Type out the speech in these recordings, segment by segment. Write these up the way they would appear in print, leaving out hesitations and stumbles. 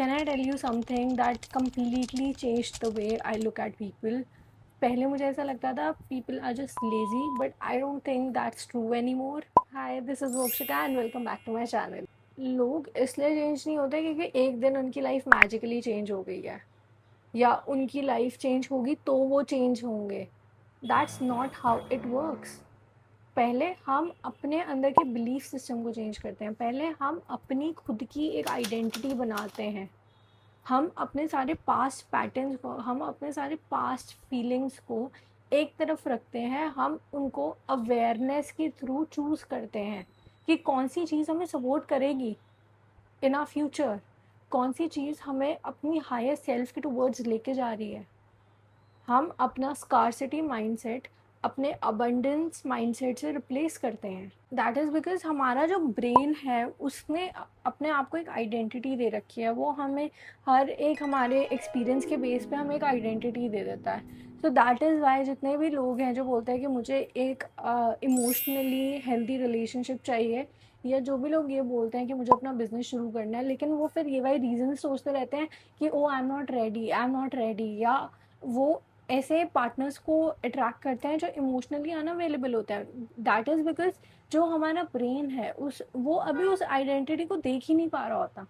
Can I tell you something that completely change the way I look at people. पहले मुझे ऐसा लगता था people are just lazy, but I don't think that's true any more. Hi, this is Mokshika and welcome back to my channel. लोग इसलिए change नहीं होते क्योंकि एक दिन उनकी लाइफ मैजिकली चेंज हो गई है, या उनकी लाइफ चेंज होगी तो वो चेंज होंगे। That's not how it works. पहले हम अपने अंदर के बिलीफ सिस्टम को चेंज करते हैं। पहले हम अपनी खुद की एक आइडेंटिटी बनाते हैं। हम अपने सारे पास्ट पैटर्न्स को, हम अपने सारे पास्ट फीलिंग्स को एक तरफ रखते हैं। हम उनको अवेयरनेस के थ्रू चूज़ करते हैं कि कौन सी चीज़ हमें सपोर्ट करेगी इन आवर फ्यूचर, कौन सी चीज़ हमें अपनी हायर सेल्फ के टुवर्ड्स लेके जा रही है। हम अपना स्कार्सिटी माइंडसेट अपने अबंडेंस माइंडसेट से रिप्लेस करते हैं। दैट इज़ बिकॉज हमारा जो ब्रेन है उसने अपने आप को एक आइडेंटिटी दे रखी है। वो हमें हर एक हमारे एक्सपीरियंस के बेस पे हमें एक आइडेंटिटी दे देता है। सो दैट इज़ वाई जितने भी लोग हैं जो बोलते हैं कि मुझे एक इमोशनली हेल्दी रिलेशनशिप चाहिए, या जो भी लोग ये बोलते हैं कि मुझे अपना बिजनेस शुरू करना है, लेकिन वो फिर ये वाली रीज़न सोचते रहते हैं कि oh I am not ready, I am not ready, या वो ऐसे पार्टनर्स को अट्रैक्ट करते हैं जो इमोशनली अनअवेलेबल होता है। दैट इज़ बिकॉज जो हमारा ब्रेन है वो अभी उस आइडेंटिटी को देख ही नहीं पा रहा होता।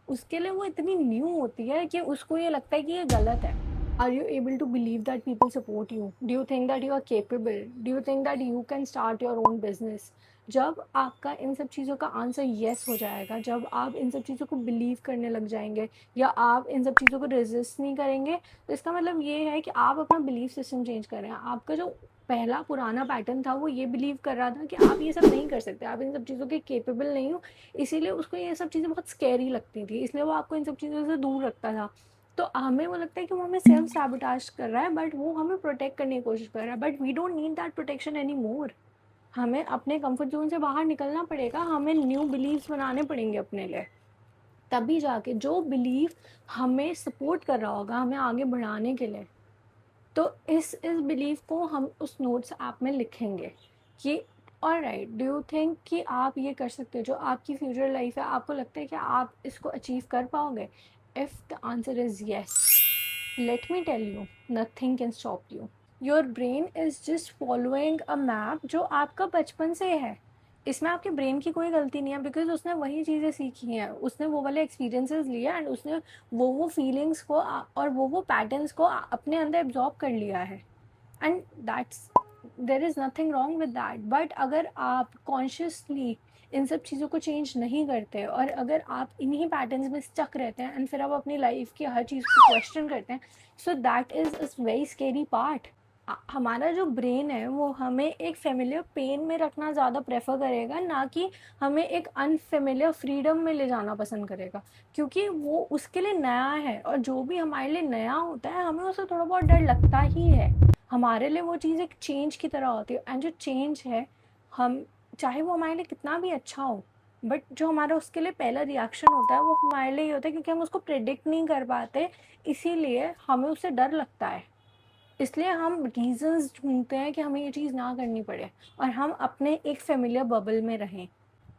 उसके लिए वो इतनी न्यू होती है कि उसको ये लगता है कि ये गलत है। Are you able to believe that people support you? Do you think that you are capable? Do you think that you can start your own business? जब आपका इन सब चीज़ों का आंसर येस हो जाएगा, जब आप इन सब चीज़ों को बिलीव करने लग जाएंगे, या आप इन सब चीज़ों को रेजिस्ट नहीं करेंगे, तो इसका मतलब ये है कि आप अपना बिलीफ सिस्टम चेंज कर रहे हैं। आपका जो पहला पुराना पैटर्न था वो ये बिलीव कर रहा था कि आप ये सब नहीं कर सकते, आप इन सब चीज़ों के केपेबल नहीं हो, इसीलिए उसको ये सब चीज़ें बहुत स्कैरी लगती थी, इसलिए वो आपको इन सब चीज़ों से दूर रखता था। तो हमें वो लगता है कि वो हमें सेल्फ सैबोटाज कर रहा है, बट वो हमें प्रोटेक्ट करने की कोशिश कर रहा है। But we don't need that protection any more. हमें अपने कंफर्ट जोन से बाहर निकलना पड़ेगा, हमें न्यू बिलीव्स बनाने पड़ेंगे अपने लिए। तभी जाके जो बिलीव हमें सपोर्ट कर रहा होगा हमें आगे बढ़ाने के लिए, तो इस बिलीव को हम उस नोट्स ऐप में लिखेंगे कि ऑलराइट, डू यू थिंक कि आप ये कर सकते हो? जो आपकी फ्यूचर लाइफ है, आपको लगता है कि आप इसको अचीव कर पाओगे? If the answer is yes, let me tell you, nothing can stop you. Your brain is just following a map जो आपका बचपन से है। इसमें आपके ब्रेन की कोई गलती नहीं है, बिकॉज उसने वही चीज़ें सीखी हैं, उसने वो वाले एक्सपीरियंसेस लिए एंड उसने वो फीलिंग्स को और वो पैटर्न्स को अपने अंदर एब्जॉर्ब कर लिया है। And that's, there is nothing wrong with that. But अगर आप कॉन्शियसली इन सब चीज़ों को चेंज नहीं करते, और अगर आप इन्हीं पैटर्न्स में स्टक रहते हैं एंड फिर आप अपनी लाइफ की हर चीज़ को क्वेश्चन करते हैं, so that is a very scary part. हमारा जो ब्रेन है वो हमें एक फेमिलियर पेन में रखना ज़्यादा प्रेफर करेगा, ना कि हमें एक अनफेमिलियर फ्रीडम में ले जाना पसंद करेगा, क्योंकि वो उसके लिए नया है। और जो भी हमारे लिए नया होता है हमें उससे थोड़ा बहुत डर लगता ही है। हमारे लिए वो चीज़ एक चेंज की तरह होती है, एंड जो चेंज है, हम चाहे वो हमारे लिए कितना भी अच्छा हो, बट जो हमारा उसके लिए पहला रिएक्शन होता है वो हमारे लिए ही होता है, क्योंकि हम उसको प्रिडिक्ट नहीं कर पाते, इसीलिए हमें उससे डर लगता है। इसलिए हम रीजंस ढूंढते हैं कि हमें ये चीज़ ना करनी पड़े, और हम अपने एक फेमिलियर बबल में रहें।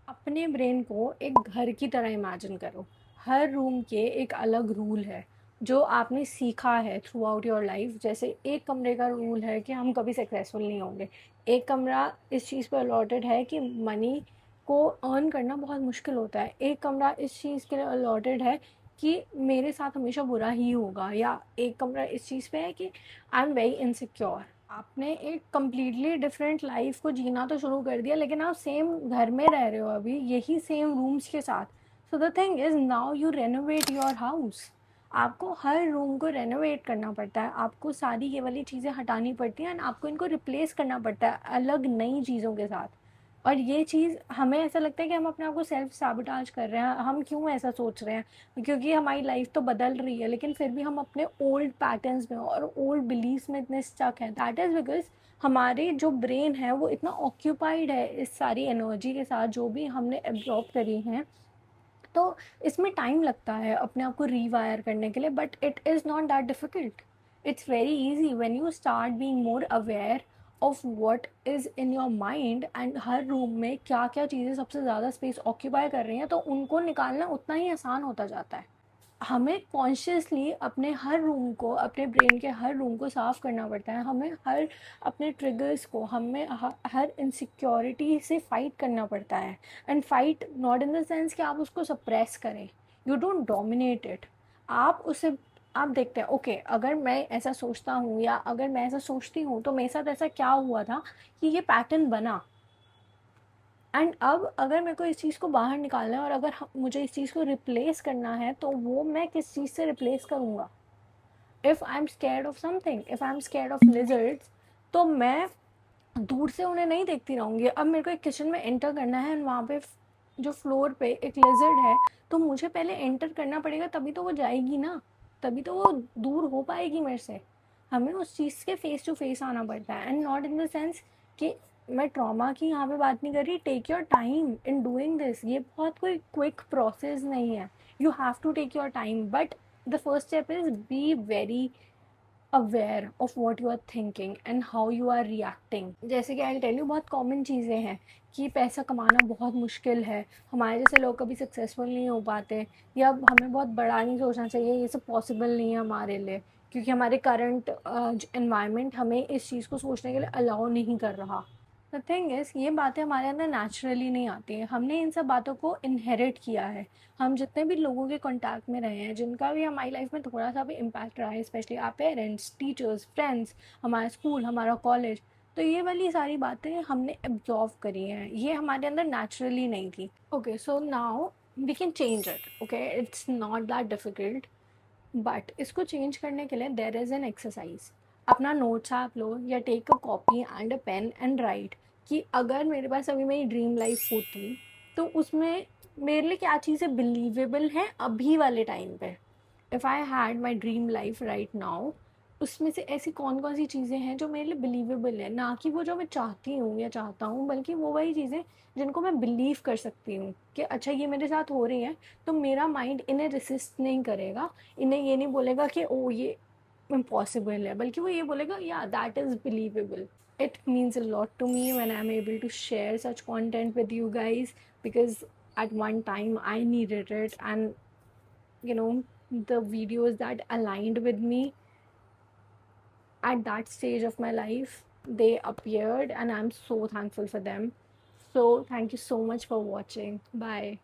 अपने ब्रेन को एक घर की तरह इमेजिन करो। हर रूम के एक अलग रूल है जो आपने सीखा है थ्रू आउट योर लाइफ। जैसे एक कमरे का रूल है कि हम कभी सक्सेसफुल नहीं होंगे। एक कमरा इस चीज़ पर अलॉटेड है कि मनी को अर्न करना बहुत मुश्किल होता है। एक कमरा इस चीज़ के लिए अलॉटेड है कि मेरे साथ हमेशा बुरा ही होगा। या एक कमरा इस चीज़ पे है कि आई एम वेरी इनसिक्योर। आपने एक कम्प्लीटली डिफरेंट लाइफ को जीना तो शुरू कर दिया, लेकिन आप सेम घर में रह रहे हो अभी, यही सेम रूम्स के साथ। So the thing is, now you renovate your house. आपको हर रूम को रेनोवेट करना पड़ता है, आपको सारी ये वाली चीज़ें हटानी पड़ती हैं, एंड आपको इनको रिप्लेस करना पड़ता है अलग नई चीज़ों के साथ। और ये चीज़ हमें ऐसा लगता है कि हम अपने आप को सेल्फ सैबोटाज कर रहे हैं। हम क्यों ऐसा सोच रहे हैं? क्योंकि हमारी लाइफ तो बदल रही है, लेकिन फिर भी हम अपने ओल्ड पैटर्न्स में और ओल्ड बिलीव्स में इतने स्टक हैं। दैट इज़ बिकॉज हमारे जो ब्रेन है वो इतना ऑक्यूपाइड है इस सारी एनर्जी के साथ जो भी हमने एब्जॉर्ब करी हैं। तो इसमें टाइम लगता है अपने आप को रीवायर करने के लिए, but it is not that difficult. It's very easy when you start being more aware of what is in your mind, and her room में क्या क्या चीज़ें सबसे ज़्यादा स्पेस ऑक्यूपाई कर रही हैं, तो उनको निकालना उतना ही आसान होता जाता है। हमें कॉन्शियसली अपने हर रूम को, अपने ब्रेन के हर रूम को साफ़ करना पड़ता है। हमें हर अपने ट्रिगर्स को, हमें हर इनसिक्योरिटी से फाइट करना पड़ता है। And fight not in the sense कि आप उसको सप्रेस करें, यू डोंट डोमिनेट इट। आप उसे, आप देखते हैं ओके, अगर मैं ऐसा सोचता हूँ या अगर मैं ऐसा सोचती हूँ तो मेरे साथ ऐसा क्या हुआ था कि ये पैटर्न बना। एंड अब अगर मेरे को इस चीज़ को बाहर निकालना है और अगर मुझे इस चीज़ को रिप्लेस करना है तो वो मैं किस चीज़ से रिप्लेस करूँगा। If I am scared of something, if I am scared of lizards, तो मैं दूर से उन्हें नहीं देखती रहूँगी। अब मेरे को एक किचन में एंटर करना है एंड वहाँ पे जो फ्लोर पे एक लिजर्ड है, तो मुझे पहले एंटर करना पड़ेगा, तभी तो वो जाएगी ना, तभी तो वो दूर हो पाएगी मेरे से। हमें उस चीज़ के फेस टू फेस आना पड़ता है। And not in the sense कि मैं ट्रॉमा की यहाँ पे बात नहीं कर रही। Take your time in doing this, ये बहुत कोई क्विक प्रोसेस नहीं है। You have to take your time, but the first step is be very aware of what you are thinking and how you are reacting. जैसे कि I tell you, बहुत common चीज़ें हैं कि पैसा कमाना बहुत मुश्किल है, हमारे जैसे लोग कभी सक्सेसफुल नहीं हो पाते, या हमें बहुत बड़ा नहीं सोचना चाहिए, ये सब पॉसिबल नहीं है हमारे लिए, क्योंकि हमारे करंट एनवायरनमेंट हमें इस चीज़ को सोचने के लिए अलाउ नहीं कर रहा। द थिंग इज़, ये बातें हमारे अंदर नेचुरली नहीं आती हैं, हमने इन सब बातों को इनहेरिट किया है। हम जितने भी लोगों के कांटेक्ट में रहे हैं, जिनका भी हमारी लाइफ में थोड़ा सा भी इम्पैक्ट रहा है, specially our parents, teachers, friends, हमारा स्कूल, हमारा कॉलेज, तो ये वाली सारी बातें हमने एब्जॉर्व करी हैं, ये हमारे अंदर नेचुरली नहीं थी। Okay, so now we can change it. Okay, it's not that difficult, but इसको चेंज करने के लिए देर इज़ एन एक्सरसाइज। अपना नोट्स ऐप लो या take a copy and a pen and right कि अगर मेरे पास अभी मेरी ड्रीम लाइफ होती तो उसमें मेरे लिए क्या चीज़ें बिलीवेबल हैं अभी वाले टाइम पे। If I had my dream life right now, उसमें से ऐसी कौन कौन सी चीज़ें हैं जो मेरे लिए बिलीवेबल है, ना कि वो जो मैं चाहती हूँ या चाहता हूँ, बल्कि वो वही चीज़ें जिनको मैं बिलीव कर सकती हूँ कि अच्छा ये मेरे साथ हो रही है। तो मेरा माइंड इन्हें रेसिस्ट नहीं करेगा, इन्हें ये नहीं बोलेगा कि ओ ये इम्पॉसिबल है, बल्कि वो ये बोलेगा या that is believable. It means a lot to me when I'm able to share such content with you guys, because at one time I needed it, and you know, the videos that aligned with me at that stage of my life, they appeared and I'm so thankful for them. So thank you so much for watching. Bye.